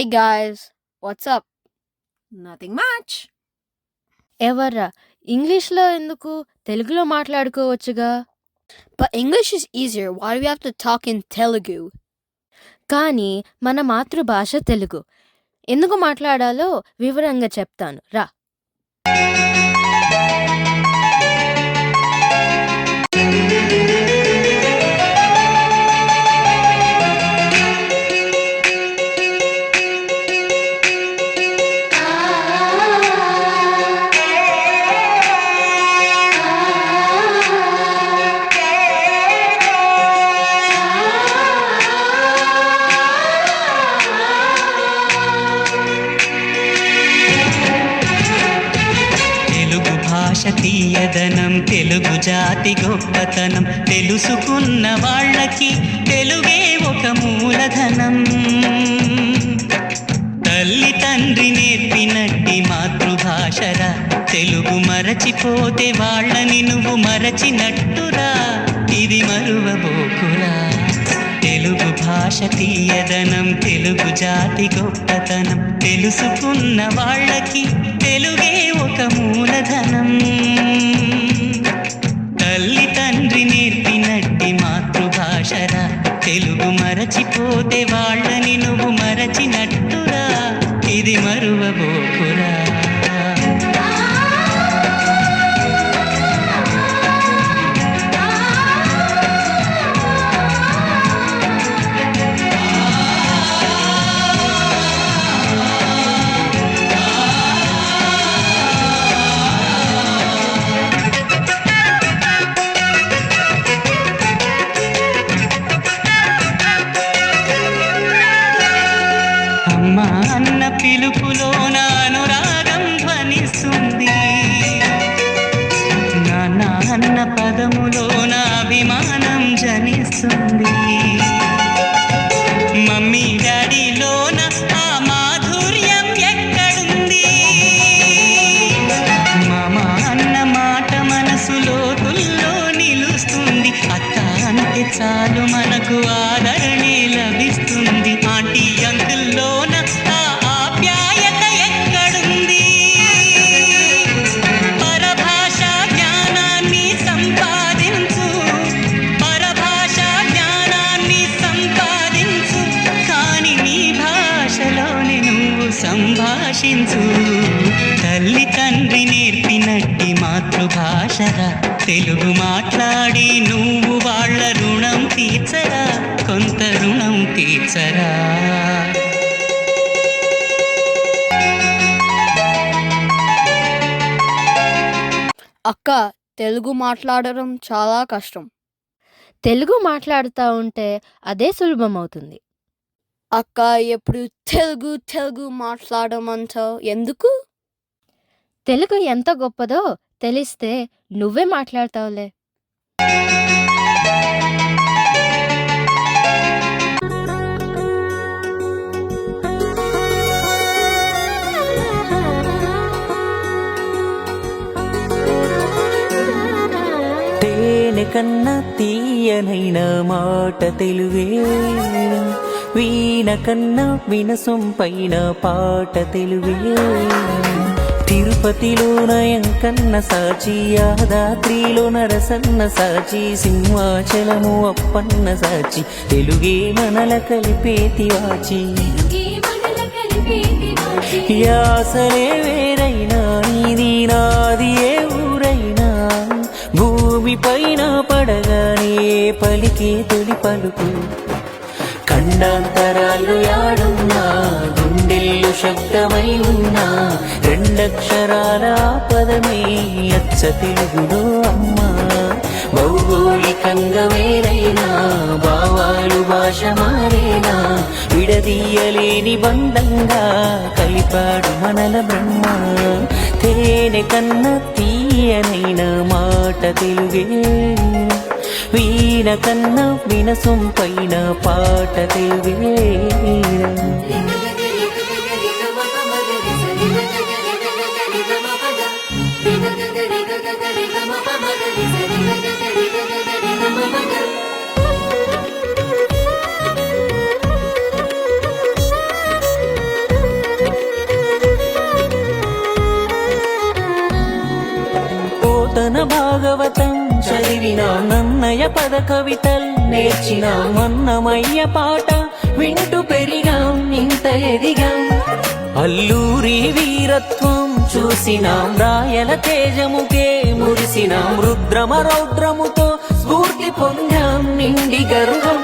Hey guys, what's up? Nothing much. ఎవర్రా ఇంగ్లీష్లో ఎందుకు తెలుగులో మాట్లాడుకోవచ్చుగా. But English is easier. Why do we have to talk in Telugu? కానీ మన మాతృభాష తెలుగు. ఎందుకు మాట్లాడాలో వివరంగా చెప్తాను రా. తెలుగు భాష తీయదనం, తెలుగు జాతి గొప్పతనం, తెలుసుకున్న వాళ్ళకి తెలుగే ఒక మూలధనం. తల్లి తండ్రి నేర్పినట్టి మాతృభాషరా, తెలుగు మరచిపోతే వాళ్ళని నువ్వు మరచినట్టురా, ఇది మరువబోకురా. తెలుగు భాష తీయదనం, తెలుగు జాతి గొప్పతనం, తెలుసుకున్న వాళ్ళకి తెలుగే ఒక మూలధనం. తల్లి తండ్రి నేర్పినట్టి మాతృభాషరా, తెలుగు మరచిపోతే వాళ్ళని నువ్వు మరచినట్టురా, ఇది మరువబోకురా. అమ్మా అన్న పిలుపులోన అనురాగం ధ్వనిస్తుంది, నాన్న అన్న పదములోన అభిమానం జనిస్తుంది, మమ్మీ డాడీలోన ఆ మాధుర్యం ఎక్కడుంది, మామ అన్న మాట మనసు లోతుల్లో నిలుస్తుంది, అత్త అంటే చాలు మనకు ఆదరణే లభిస్తుంది, ఆంటీ అంకుల్లోన ఆ ఆప్యాయత ఎక్కడుంది, పరభాషా జ్ఞానాన్ని సంపాదించు, పరభాషా జ్ఞానాన్ని సంపాదించు, కాని నీ భాషలోనే నువ్వు సంభాషించు. తల్లి తండ్రి నేర్పినట్టి మాతృభాషరా, తెలుగు మాట్లాడి నువ్వు వాళ్ళ రుణం తీర్చరా, కొంత రుణం తీర్చరా. అక్క, తెలుగు మాట్లాడడం చాలా కష్టం. తెలుగు మాట్లాడుతూ ఉంటే అదే సులభమవుతుంది. అక్క, ఎప్పుడు తెలుగు తెలుగు మాట్లాడమంటావు ఎందుకు? తెలుగు ఎంత గొప్పదో తెలిస్తే నువ్వే మాట్లాడతావులే. తేనె కన్నా తీయనైన మాట తెలుగే, వీణ కన్నా వినసొంపైన పాట తెలుగే, తిరుపతిలో నయం కన్న సాచి, యాదాద్రిలో నరసన్న సాచి, సింహాచలము అప్పన్న సాచి, తెలుగే మనల కలిపేతి వాచి. యాసలే వేరైనా నీది నాది ఏ ఊరైనా, భూమి పైన పడగానే పలికే తొలి పలుకు, ఖండాంతరాలు యాడున్నా గుండెల్లో శబ్దమై ఉన్నా, రెండక్షరాల పదమే అచ్చ తెలుగులో అమ్మా. భౌగోళికంగా వేరైనా భావాలు భాష మారేనా, విడదీయలేని బంధంగా కలిపాడు మనల బ్రహ్మ. తేనె కన్నా తీయనైన మాట తెలుగే, వీణ కన్నా వినసొంపైన పాట తెలుగే. చదివినాం నన్నయ పద కవితల్ నేర్చినాం అన్నమయ్య పాట వింటూ పెరిగాం ఇంత ఎదిగాం అల్లూరి వీరత్వం చూసినాం రాయల తేజముకే మురిసినాం రుద్రమ రౌద్రముతో స్ఫూర్తి పొందాం నిండి గర్వం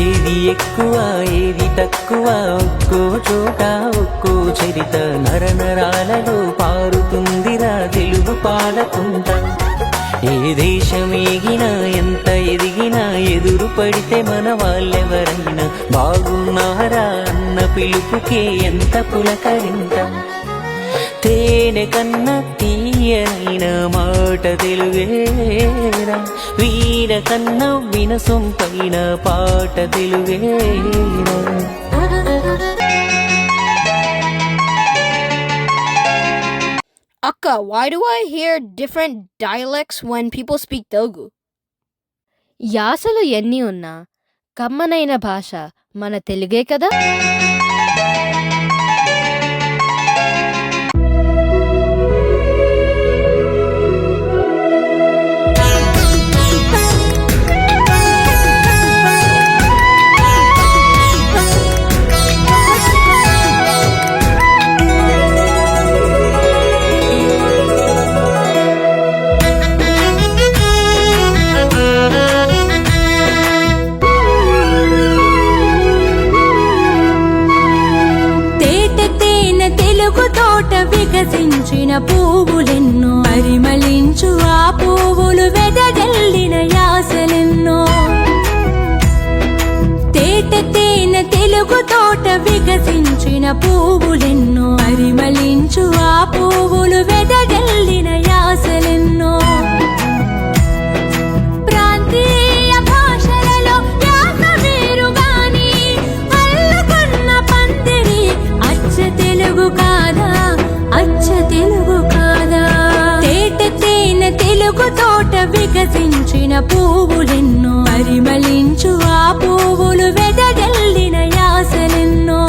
ఏది ఎక్కువ ఏది తక్కువ ఒక్కో చోట ఒక్కో చరిత నరనరాలలో పారుతుందిరా తెలుగు పాలకుంట ఏ దేశమేగినా ఎంత ఎదిగినా ఎదురు పడితే మన వాళ్ళెవరైనా బాగున్నారా అన్న పిలుపుకే ఎంత పులకరింత తేనె కన్నా తీయనైన మాట తెలుగేరా వీణ కన్నా వినసొంపైన పాట తెలుగేరా Akka, why do I hear different dialects when people speak Telugu? యాసలు ఎన్ని ఉన్నా కమ్మనైన భాష మన తెలుగే కదా. వికసించిన పువ్వులెన్నో పరిమళించు ఆ పువ్వులు వెదజల్లిన యాసలెన్నో తేనె తెలుగు తోట వికసించిన పువ్వులెన్నో పరిమళించు ఆ పువ్వులు వెదజల్లిన యాసలెన్నో ప్రాంతీయ భాషలలో యాస వేరుగాని అల్లుకున్న పందిరి అచ్చ తెలుగు కాదా అచ్చ తెలుగు కాదా తేనె తెలుగు తోట వికసించిన పువ్వులెన్నో పరిమళించు ఆ పువ్వులు వెదజల్లిన యాసలెన్నో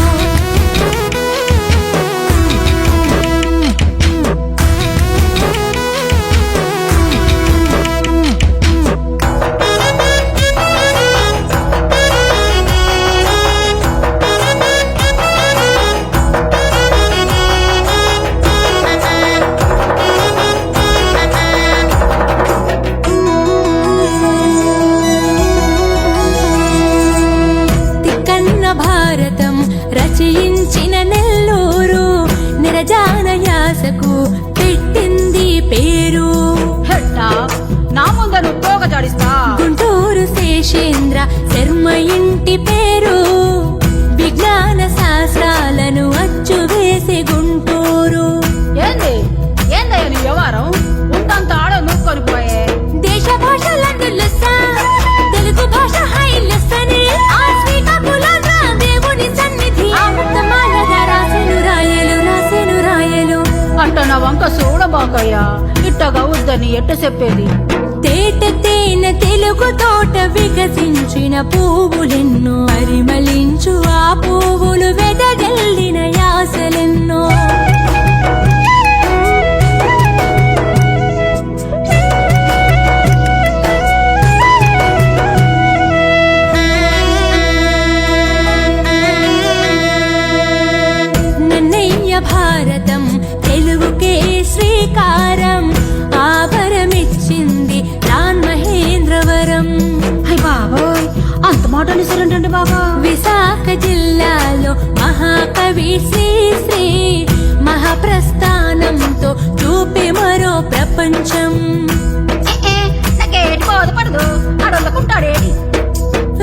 రచయించిన నెల్లూరు నిరజాన యాసకు పెట్టింది పేరు నా ముందను పోగ జాడిస్తా గుంటూరు శేషేంద్ర శర్మ ఇంటి పేరు విజ్ఞాన శాస్త్రాలను అచ్చు వేసే గుంటూరు ఏందయ్య నీ వ్యవహారం ఉందంత ఆడ నూక్కొని పోయే దేశ భాషలందు లెస్స తెలుగు భాష హై లెస్సని అంట నా వంక చూడబాకయ్యా ఇట్టగా వద్దని ఎట్ట చెప్పేది తేనె తెలుగు తోట వికసించిన పువ్వులెన్నో పరిమళించు ఆ పువ్వులు వెదజల్లిన యాసలెన్నో భారతం తెలుగుకే శ్రీకారం ఆభరమిచ్చింది రాన్ మహేంద్రవరం అయ్ బాబోయ్ అంత మాట నిసరంటండి బాబా విశాఖ జిల్లాలో మహాకవి శ్రీ మహాప్రస్థానంతో చూపే మరో ప్రపంచం నాకేటి బోధపడదు అడొల్లకుంటాడేటి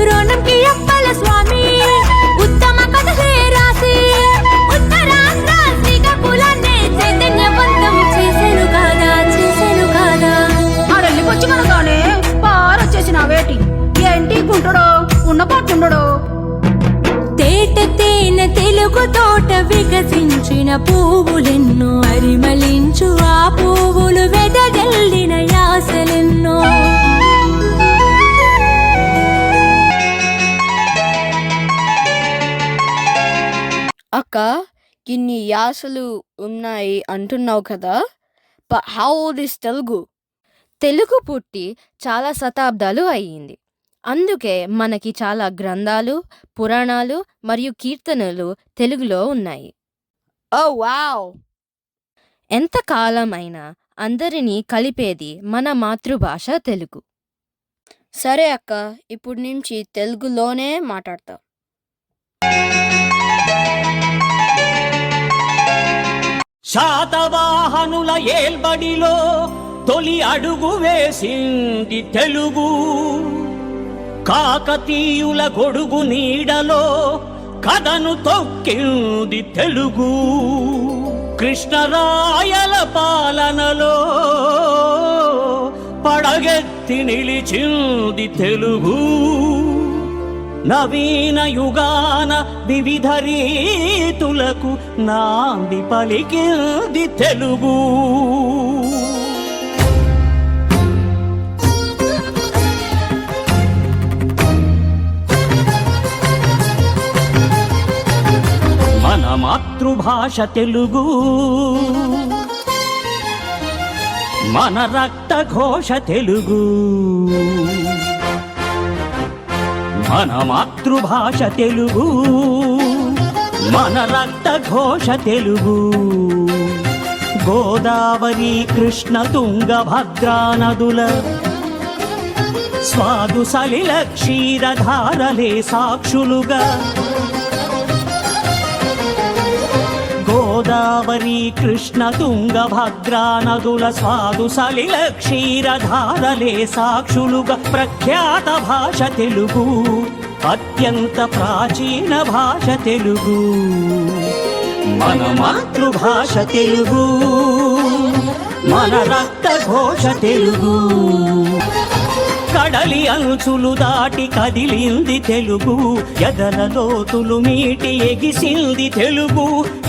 రోణంకి అప్పల స్వామి ఉత్తమ కథలే రాసి ఉత్తరాంధ్ర శ్రీకాకుళాన్ని చైతన్యవంతం చేసెను కాదా ఆడెళ్ళి వచ్చి మనగానే పారొచ్చేసిన వేటి ఏంటి గుంటడో ఉన్న పట్టుండడో తేనె తెలుగు తోట వికసించిన పువ్వులెన్నో పరిమళించు ఆ పువ్వులు వెదజల్లిన యాసలెన్నో అక్క ఇన్ని యాసలు ఉన్నాయి అంటున్నావు కదా, but how old is Telugu? Telugu పుట్టి చాలా శతాబ్దాలు అయ్యింది. అందుకే మనకి చాలా గ్రంథాలు, పురాణాలు మరియు కీర్తనలు తెలుగులో ఉన్నాయి. Oh, wow. ఎంత కాలం అయినా అందరినీ కలిపేది మన మాతృభాష తెలుగు. సరే అక్క, ఇప్పుడు నుంచి తెలుగులోనే మాట్లాడతా. శాతవాహనుల ఏల్బడిలో తొలి అడుగు వేసింది తెలుగు. కాకతీయుల గొడుగు నీడలో కథను తొక్కింది తెలుగు. కృష్ణరాయల పాలనలో పడగెత్తి నిలిచింది తెలుగు. నవీన యుగాన వివిధ రీతులకు నాంది పలికింది తెలుగు. మన మాతృభాష తెలుగు, మన రక్త ఘోష తెలుగు. మన మాతృభాష తెలుగు, మన రక్త ఘోష తెలుగు. గోదావరి కృష్ణ తుంగభద్రా నదుల స్వాదు సలిల క్షీరధారలే సాక్షులుగా. గోదావరి కృష్ణ తుంగభద్రా నదుల స్వాదు సలిల క్షీరధారలే సాక్షులుగా. ప్రఖ్యాత భాష తెలుగు, అత్యంత ప్రాచీన భాష తెలుగు. మన మాతృభాష తెలుగు, మన రక్త ఘోష తెలుగు. కడలి అంచులు దాటి కదిలింది తెలుగు. ఎదల లోతులు మీటి ఎగిసింది తెలుగు.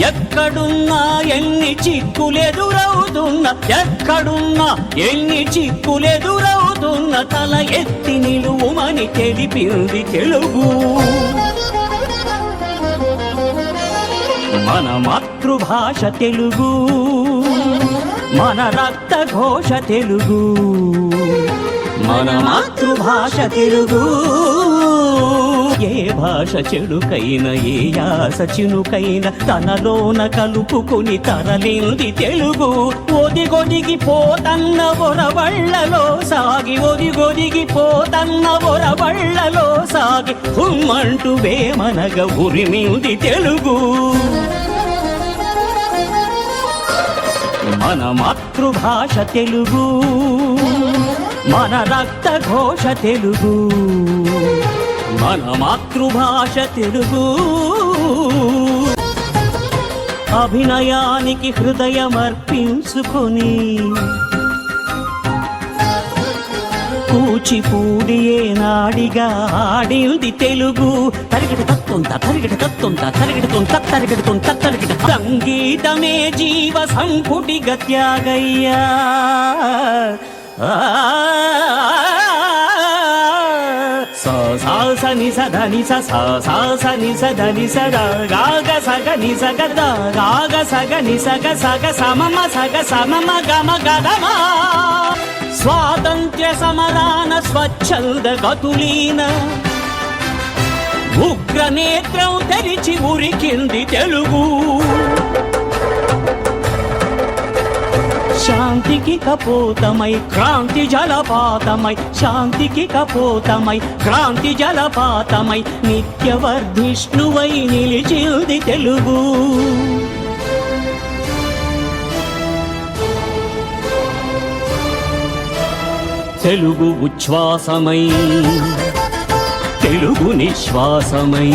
ఎక్కడున్నా ఎన్ని చిక్కులెదురవుతున్నా, ఎక్కడున్నా ఎన్ని చిక్కులెదురవుతున్న తల ఎత్తి నిలువుమని తెలిపింది తెలుగు. మన మాతృభాష తెలుగు, మన రక్త ఘోష తెలుగు. మన మాతృభాష తెలుగు. ఏ భాష చెడుకైన, ఏ యాస చినుకైన తనలోన కలుపుకుని తరలింది తెలుగు. ఒదిగొదిగి పోతన్న ఒరవళ్ళలో సాగి, ఒదిగొదిగి పోతన్న ఒరవళ్ళలో సాగి హుమ్మంటూ వేమనగ ఉరిమింది తెలుగు. మన మాతృభాష తెలుగు, మన రక్త ఘోష తెలుగు. మన మాతృభాష తెలుగు. అభినయానికి హృదయమర్పించుకొని కూచిపూడియే నాడిగా ఆడింది తెలుగు. తరిగిట తత్తుంత, తరిగిట తత్తుంత, తరిగిడుతుంత, తరిగిడుతుంత, తరిగిట. సంగీతమే జీవ సంపుటి గత్యాగయ్యా. సని సదని సని సదని సగ సగని సగద గాగ సగని సగ సగ సమమ సగ సమమ గమ గదమా. స్వాతంత్ర్య సమరాన స్వచ్ఛంద గతులీన ఉగ్ర నేత్రం తెరిచి ఉరికింది తెలుగు. శాంతికి కపోతమై క్రాంతి జలపాతమై, శాంతికి కపోతమై క్రాంతి జలపాతమై నిత్యవర్ధిష్ణువై నిలిచింది తెలుగు. తెలుగు ఉచ్ఛ్వాసమై, తెలుగు నిశ్వాసమై,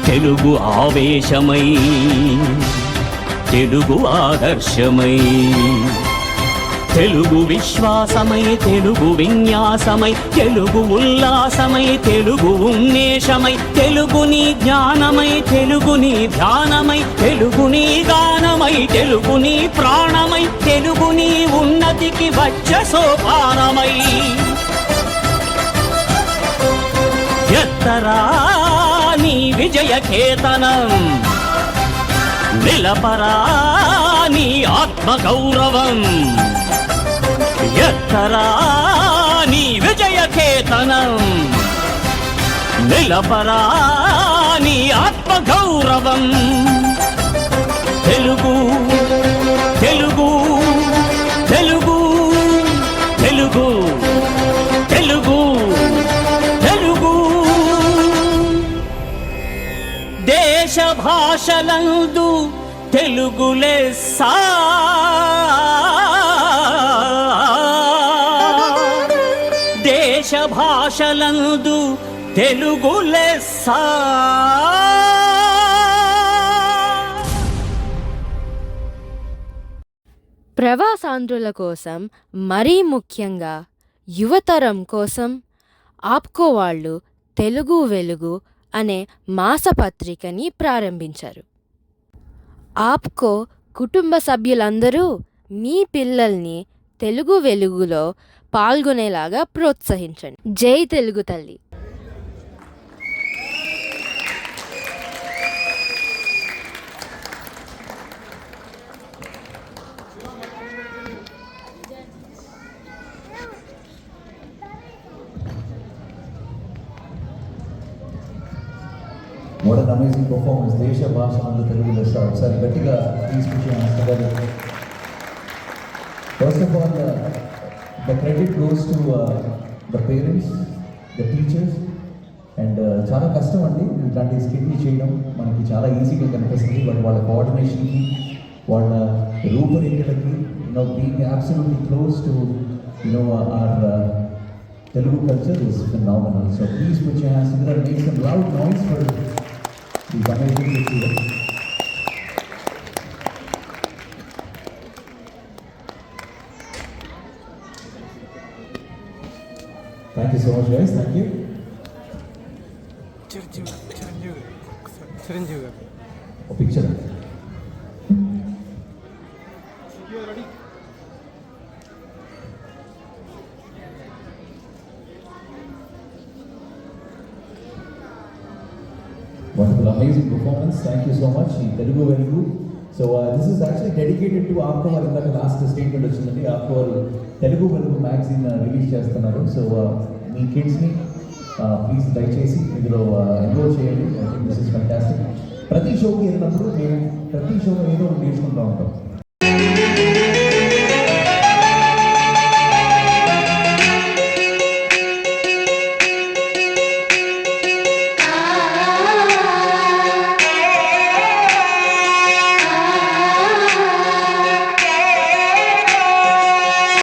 తెలుగు ఆవేశమై, తెలుగు ఆదర్శమై, తెలుగు విశ్వాసమై, తెలుగు విన్యాసమై, తెలుగు ఉల్లాసమై, తెలుగు ఉన్మేషమై, తెలుగుని జ్ఞానమై, తెలుగుని ధ్యానమై, తెలుగుని గానమై, తెలుగుని ప్రాణమై, తెలుగుని ఉన్నతికి వచ్చ సోపానమై. ఎత్తరా నీ విజయ కేతనం, నిలపరా నీ ఆత్మ గౌరవం. ఎత్తరా నీ విజయ కేతనం, నిలపరా నీ ఆత్మగౌరవం. తెలుగు తెలుగు తెలుగు తెలుగు తెలుగు తెలుగు. దేశ భాషలందు తెలుగు లెస్స, దేశ భాషలందు తెలుగు లెస్స. ప్రవాసాంధ్రుల కోసం, మరీ ముఖ్యంగా యువతరం కోసం ఆప్కో వాళ్ళు తెలుగు వెలుగు అనే మాసపత్రికని ప్రారంభించారు. ఆప్కో కుటుంబ సభ్యులందరూ మీ పిల్లల్ని తెలుగు వెలుగులో పాల్గొనేలాగా ప్రోత్సహించండి. జై తెలుగు తల్లి. What an amazing performance. Desha Bhasha on the Telugu Lessa. Sir, గట్టిగా please put your hands together. First of all, the credit goes to the parents, the teachers, and చాలా కష్టం అండి ఇట్లాంటి స్కిట్ని చేయడం. మనకి చాలా ఈజీగా కనిపిస్తుంది, బట్ వాళ్ళ కోఆర్డినేషన్కి, వాళ్ళ రూపురేఖలకి, being absolutely close to our Telugu culture is phenomenal. So please put your hands together and make some loud noise for these amazing people. Thank you so much, guys. Thank you. A picture. Wonderful, amazing performance. Thank you so much. Telugu Velugu. So this is actually dedicated to Aapko varu indaka last statement vachindandi. Aapko varu Telugu Velugu magazine release chestunnaru. So me kids ni please దయచేసి ఇందులో enrol చేయండి. I think this is fantastic. ప్రతి షోకి వెళ్ళినప్పుడు మేము ప్రతి షోలో ఏదో నేర్చుకుంటూ ఉంటాం.